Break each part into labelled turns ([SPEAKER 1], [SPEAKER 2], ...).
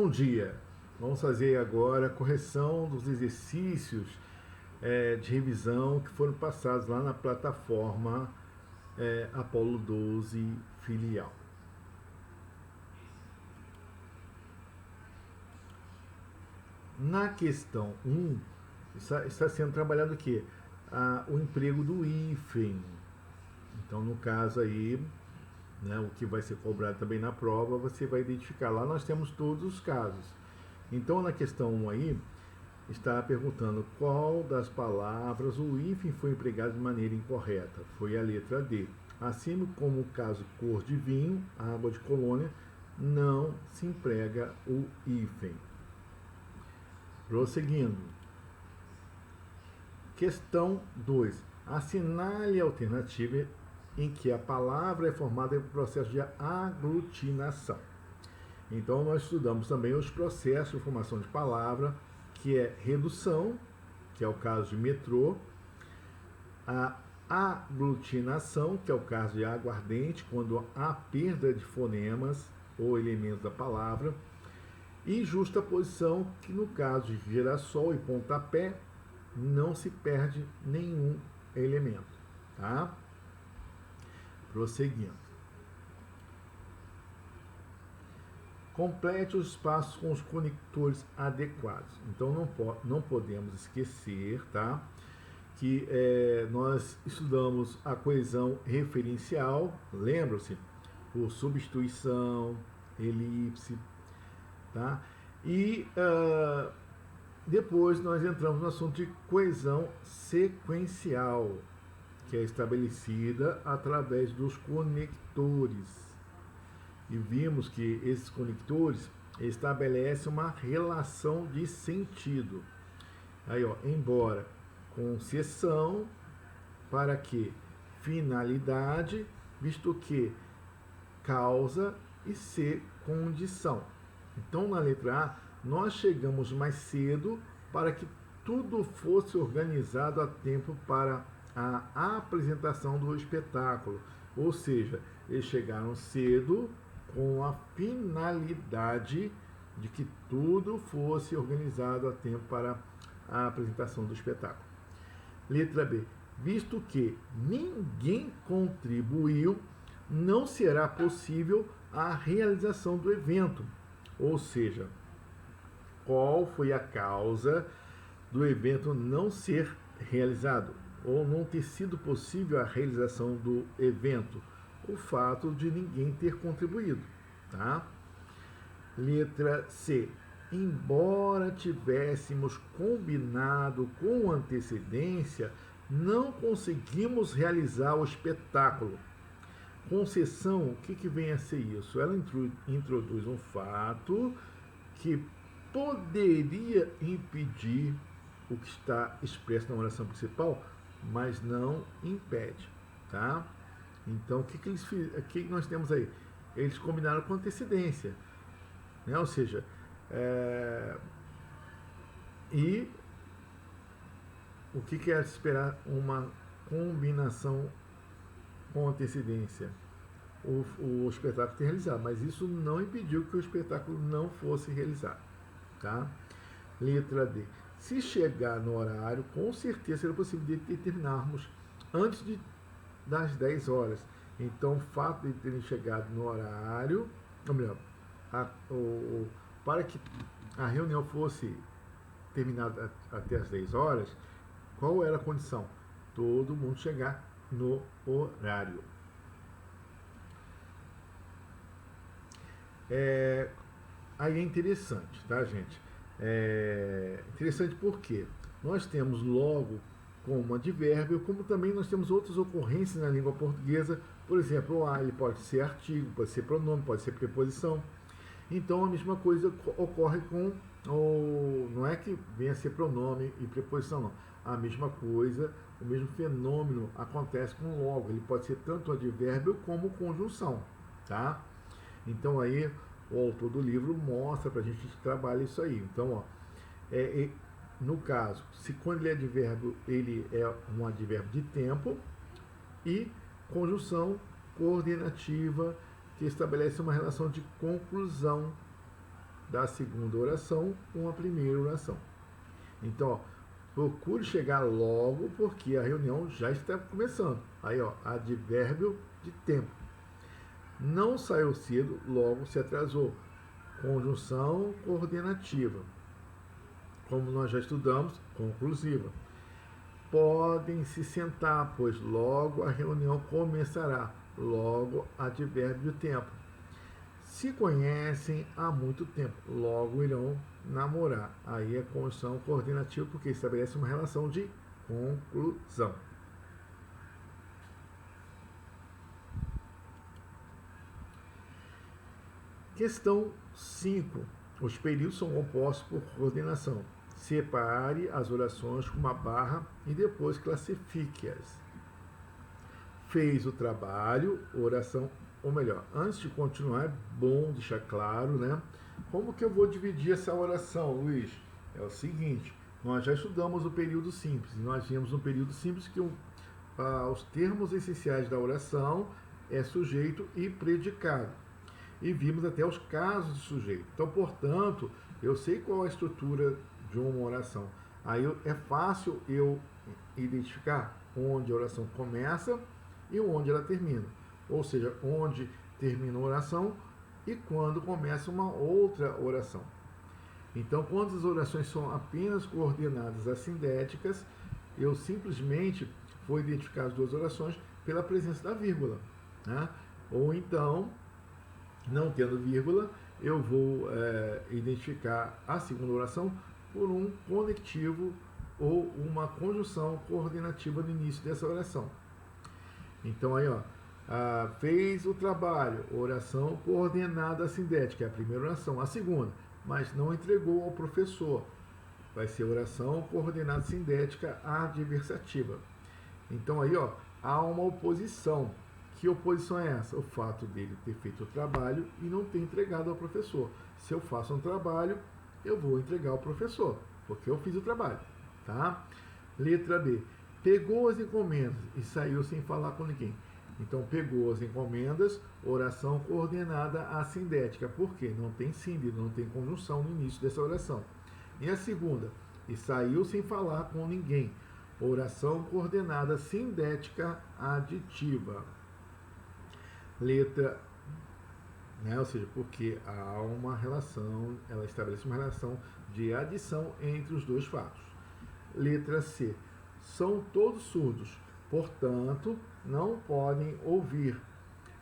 [SPEAKER 1] Bom dia! Vamos fazer agora a correção dos exercícios de revisão que foram passados lá na plataforma Apollo 12 Filial. Na questão 1, está sendo trabalhado o quê? O emprego do hífen. Então, no caso aí, né, o que vai ser cobrado também na prova, você vai identificar. Lá nós temos todos os casos. Então, na questão 1 aí, está perguntando qual das palavras o hífen foi empregado de maneira incorreta. Foi a letra D. Assim como o caso cor de vinho, água de colônia, não se emprega o hífen. Prosseguindo. Questão 2. Assinale a alternativa em que a palavra é formada por processo de aglutinação. Então, nós estudamos também os processos de formação de palavra, que é redução, que é o caso de metrô, a aglutinação, que é o caso de aguardente, quando há perda de fonemas ou elementos da palavra, e justaposição, que no caso de girassol e pontapé, não se perde nenhum elemento. Tá? Prosseguindo. Complete os espaços com os conectores adequados. Então, não podemos esquecer, tá, que nós estudamos a coesão referencial, lembram-se? Por substituição, elipse, tá? E depois nós entramos no assunto de coesão sequencial, que é estabelecida através dos conectores. E vimos que esses conectores estabelecem uma relação de sentido. Aí, ó, embora com seção, para que finalidade, visto que causa e C, condição. Então, na letra A, nós chegamos mais cedo para que tudo fosse organizado a tempo para a apresentação do espetáculo. Ou seja, eles chegaram cedo com a finalidade de que tudo fosse organizado a tempo para a apresentação do espetáculo. Letra B. Visto que ninguém contribuiu, não será possível a realização do evento. Ou seja, qual foi a causa do evento não ser realizado ou não ter sido possível a realização do evento? O fato de ninguém ter contribuído, tá? Letra C. Embora tivéssemos combinado com antecedência, não conseguimos realizar o espetáculo. Concessão, o que vem a ser isso? Ela introduz um fato que poderia impedir o que está expresso na oração principal, mas não impede, tá? Então, o que nós temos aí? Eles combinaram com antecedência, né? Ou seja, e o que é esperar uma combinação com antecedência? O espetáculo ter realizado, mas isso não impediu que o espetáculo não fosse realizado, tá? Letra D. Se chegar no horário, com certeza será possível de terminarmos antes das 10 horas. Então, o fato de terem chegado no horário, ou melhor, para que a reunião fosse terminada até as 10 horas, qual era a condição? Todo mundo chegar no horário. Aí é interessante, tá, gente? Interessante porque nós temos logo como advérbio, como também nós temos outras ocorrências na língua portuguesa. Por exemplo, o a ele pode ser artigo, pode ser pronome, pode ser preposição. Então a mesma coisa ocorre com não é que venha a ser pronome e preposição, não. A mesma coisa, o mesmo fenômeno acontece com logo. Ele pode ser tanto advérbio como conjunção, tá? Então aí o autor do livro mostra para a gente que trabalha isso aí. Então, ó, no caso, se quando ele é advérbio, ele é um advérbio de tempo, e conjunção coordenativa que estabelece uma relação de conclusão, da segunda oração com a primeira oração. Então, ó, procure chegar logo, porque a reunião já está começando. Aí, ó, advérbio de tempo. Não saiu cedo, logo se atrasou. Conjunção coordenativa. Como nós já estudamos, conclusiva. Podem se sentar, pois logo a reunião começará. Logo, advérbio de tempo. Se conhecem há muito tempo, logo irão namorar. Aí é conjunção coordenativa, porque estabelece uma relação de conclusão. Questão 5. Os períodos são compostos por coordenação. Separe as orações com uma barra e depois classifique-as. Fez o trabalho, oração, ou melhor, antes de continuar, é bom deixar claro, né? Como que eu vou dividir essa oração, Luiz? É o seguinte, nós já estudamos o período simples, e nós vimos no período simples que os termos essenciais da oração é sujeito e predicado. E vimos até os casos de sujeito. Então, portanto, eu sei qual é a estrutura de uma oração. Aí é fácil eu identificar onde a oração começa e onde ela termina. Ou seja, onde termina a oração e quando começa uma outra oração. Então, quando as orações são apenas coordenadas assindéticas, eu simplesmente vou identificar as duas orações pela presença da vírgula, né? Ou então, não tendo vírgula, eu vou identificar a segunda oração por um conectivo ou uma conjunção coordenativa no início dessa oração. Então aí, ó, fez o trabalho, oração coordenada assindética, é a primeira oração. A segunda, mas não entregou ao professor, vai ser oração coordenada sindética adversativa. Então aí, ó, há uma oposição. Que oposição é essa? O fato dele ter feito o trabalho e não ter entregado ao professor. Se eu faço um trabalho, eu vou entregar ao professor, porque eu fiz o trabalho, tá? Letra B. Pegou as encomendas e saiu sem falar com ninguém. Então, pegou as encomendas, oração coordenada assindética. Por quê? Não tem síndide, não tem conjunção no início dessa oração. E a segunda, e saiu sem falar com ninguém. Oração coordenada sindética aditiva. Letra, né? Ou seja, porque há uma relação, ela estabelece uma relação de adição entre os dois fatos. Letra C. São todos surdos, portanto, não podem ouvir.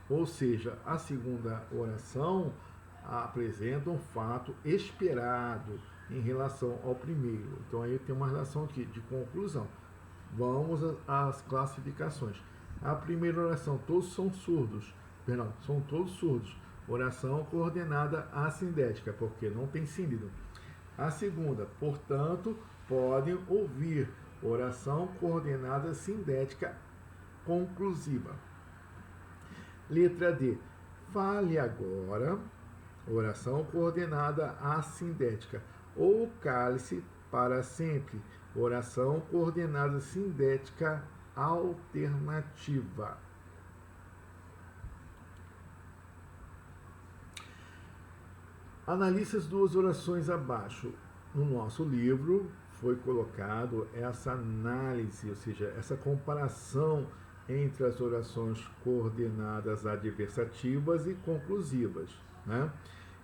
[SPEAKER 1] Ou seja, a segunda oração apresenta um fato esperado em relação ao primeiro. Então aí tem uma relação aqui de conclusão. Vamos às classificações. A primeira oração, todos são surdos. Perdão, são todos surdos. Oração coordenada assindética, porque não tem síndide. A segunda, portanto, podem ouvir. Oração coordenada sindética conclusiva. Letra D. Fale agora. Oração coordenada assindética. Ou cale-se para sempre. Oração coordenada sindética alternativa. Analise as duas orações abaixo. No nosso livro foi colocado essa análise, ou seja, essa comparação entre as orações coordenadas adversativas e conclusivas, né?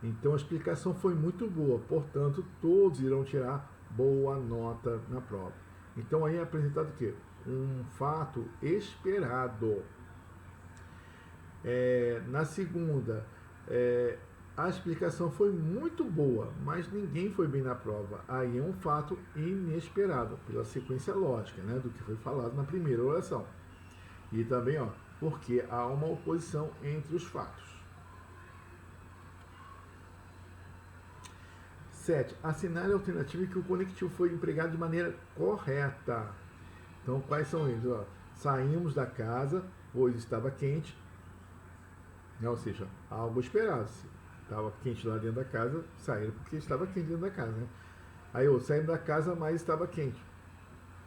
[SPEAKER 1] Então a explicação foi muito boa, portanto todos irão tirar boa nota na prova. Então aí é apresentado o quê? Um fato esperado. Na segunda, a explicação foi muito boa, mas ninguém foi bem na prova. Aí é um fato inesperado, pela sequência lógica, né, do que foi falado na primeira oração. E também, ó, porque há uma oposição entre os fatos. 7. Assinale a alternativa em que o conectivo foi empregado de maneira correta. Então, quais são eles? Ó, saímos da casa, pois estava quente. Ou seja, algo esperado. Estava quente lá dentro da casa, saíram porque estava quente dentro da casa, né? Aí eu saí da casa, mas estava quente.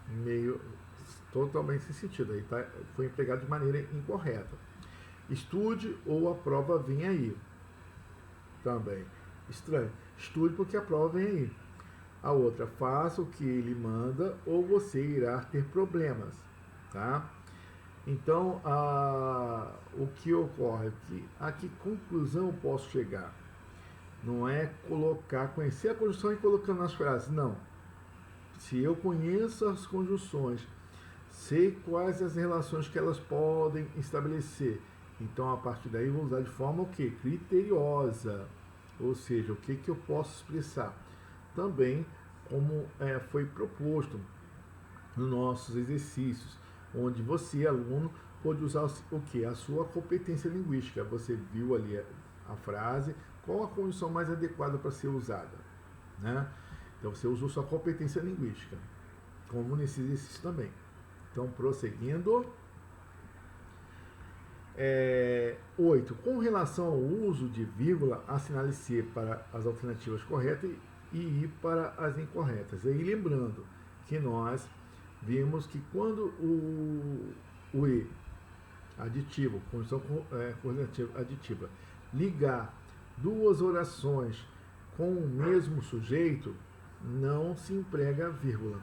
[SPEAKER 1] Meio totalmente sem sentido. Aí foi empregado de maneira incorreta. Estude ou a prova vem aí. Também. estranho. Estude porque a prova vem aí. A outra, faça o que ele manda ou você irá ter problemas, tá? Então, o que ocorre aqui? A que conclusão eu posso chegar? Não é conhecer a conjunção e colocando nas frases, não. Se eu conheço as conjunções, sei quais as relações que elas podem estabelecer, então a partir daí eu vou usar de forma o quê? Criteriosa, ou seja, o que eu posso expressar. Também, como foi proposto nos nossos exercícios, onde você, aluno, pode usar o que? A sua competência linguística. Você viu ali a frase, qual a condição mais adequada para ser usada, né? Então você usou sua competência linguística, como nesse exercício também. Então, prosseguindo. 8. Com relação ao uso de vírgula, assinale C para as alternativas corretas e I para as incorretas. Aí lembrando que nós vimos que quando o E aditivo, conjunção coordenativa aditiva, ligar duas orações com o mesmo sujeito, não se emprega vírgula.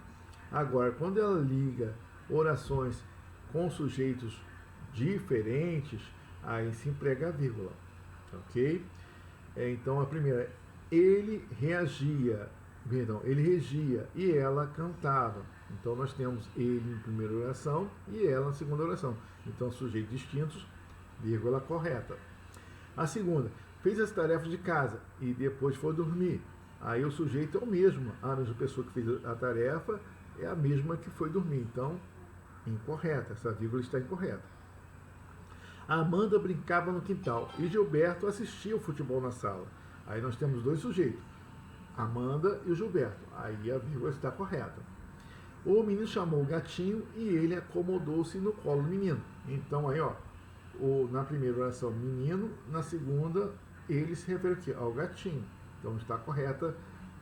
[SPEAKER 1] Agora, quando ela liga orações com sujeitos diferentes, aí se emprega a vírgula, ok? Então a primeira, ele regia e ela cantava. Então nós temos ele em primeira oração e ela na segunda oração. Então sujeitos distintos, vírgula correta. A segunda, fez as tarefas de casa e depois foi dormir. Aí o sujeito é o mesmo, a mesma pessoa que fez a tarefa é a mesma que foi dormir. Então, incorreta, essa vírgula está incorreta. A Amanda brincava no quintal e Gilberto assistia o futebol na sala. Aí nós temos dois sujeitos, Amanda e o Gilberto. Aí a vírgula está correta. O menino chamou o gatinho e ele acomodou-se no colo do menino. Então aí, ó, na primeira oração, menino, na segunda, ele se refere aqui ao gatinho. Então está correta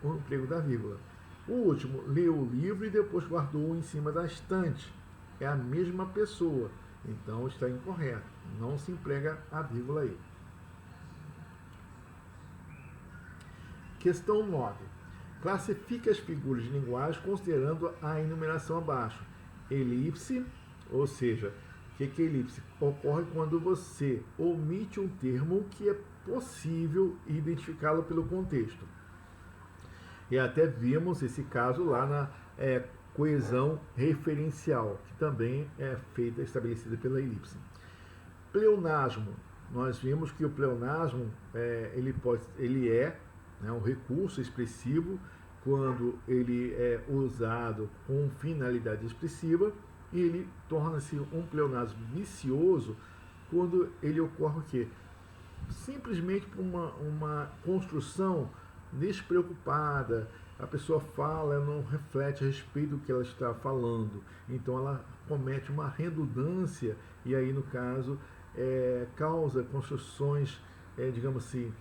[SPEAKER 1] o emprego da vírgula. O último, leu o livro e depois guardou em cima da estante. É a mesma pessoa. Então está incorreto. Não se emprega a vírgula aí. Questão 9. Classifique as figuras de linguagem considerando a enumeração abaixo. Elipse, ou seja, o que é elipse? Ocorre quando você omite um termo que é possível identificá-lo pelo contexto. E até vimos esse caso lá na coesão referencial, que também é estabelecida pela elipse. Pleonasmo. Nós vimos que o pleonasmo ele é um recurso expressivo quando ele é usado com finalidade expressiva, e ele torna-se um pleonasmo vicioso quando ele ocorre o quê? Simplesmente por uma construção despreocupada. A pessoa fala, ela não reflete a respeito do que ela está falando, então ela comete uma redundância e aí no caso causa construções, digamos assim,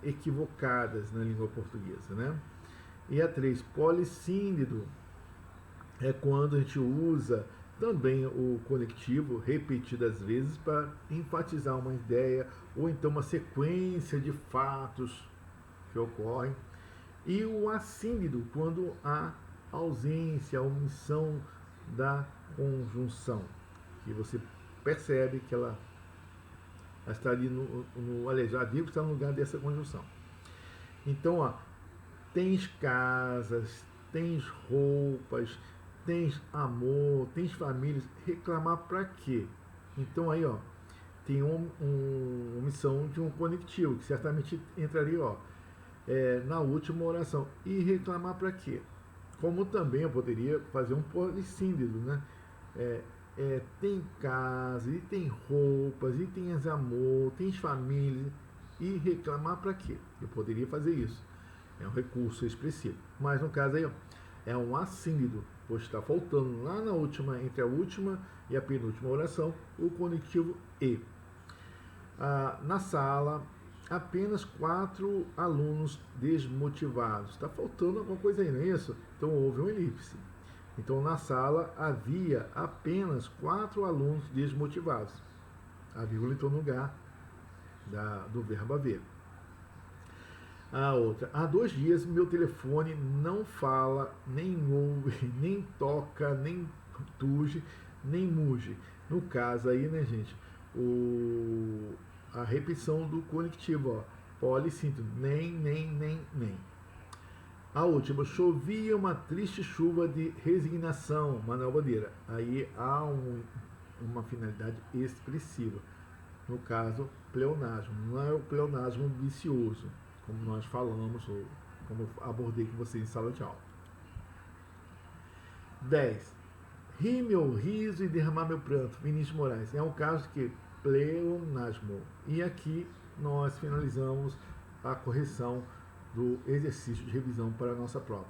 [SPEAKER 1] equivocadas na língua portuguesa, né? E a 3, polissíndido, é quando a gente usa também o conectivo repetidas vezes para enfatizar uma ideia ou então uma sequência de fatos que ocorrem. E o assíndido, quando há ausência, a omissão da conjunção, que você percebe que ela está ali aliás, a vírgula está no lugar dessa conjunção. Então, ó, tens casas, tens roupas, tens amor, tens famílias, reclamar para quê? Então aí, ó, tem uma omissão de um conectivo, que certamente entraria, ó, na última oração. E reclamar para quê? Como também eu poderia fazer um polissíndido, né? Tem casa, e tem roupas, e tem amor, tem família, e reclamar para quê? Eu poderia fazer isso. É um recurso expressivo. Mas no caso aí, ó, é um assíndido, pois está faltando lá na última, entre a última e a penúltima oração, o conectivo e. Na sala, apenas 4 alunos desmotivados. Está faltando alguma coisa aí, não é isso? Então houve um elipse. Então na sala havia apenas 4 alunos desmotivados. A vírgula entrou no lugar do verbo haver. A outra, há 2 dias meu telefone não fala, nem ouve, nem toca, nem tuge, nem muge. No caso aí, né, gente, a repetição do conectivo, ó, polissinto, nem. A última, chovia uma triste chuva de resignação, Manuel Bandeira. Aí há uma finalidade expressiva. No caso, pleonasmo. Não é o pleonasmo vicioso, como nós falamos, ou como eu abordei com vocês em sala de aula. 10. Ri meu riso e derramar meu pranto. Vinícius Moraes. É um caso que pleonasmo. E aqui nós finalizamos a correção do exercício de revisão para a nossa prova.